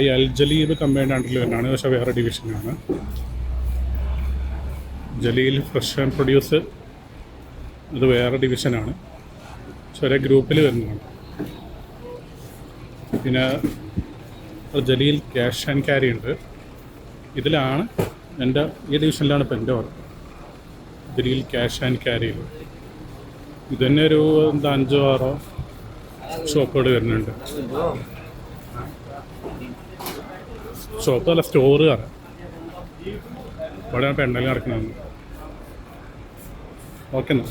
ഈ അൽ ജലീൽ കമ്പൈൻഡ് അണ്ടറിൽ വരുന്നതാണ്, പക്ഷേ വേറെ ഡിവിഷനാണ്. ജലീൽ ഫ്രഷ് ആൻഡ് പ്രൊഡ്യൂസ് അത് വേറെ ഡിവിഷനാണ്, പക്ഷെ ഒരേ ഗ്രൂപ്പിൽ വരുന്നതാണ്. പിന്നെ ജലീൽ ക്യാഷ് ആൻഡ് ക്യാരി ഉണ്ട്. ഇതിലാണ് ഈ ഡിവിഷനിലാണ് ഇപ്പോൾ എൻ്റെ work. Jaleel cash and carry ഇത് തന്നെ ഒരു 5-6 ഷോപ്പുകൾ വരുന്നുണ്ട്. ഷോപ്പ് അല്ല, സ്റ്റോറുകാരാണ്. ഇവിടെയാണ് ഇപ്പോൾ എണ്ണയിൽ നടക്കുന്നത്. ഓക്കെ എന്നാൽ.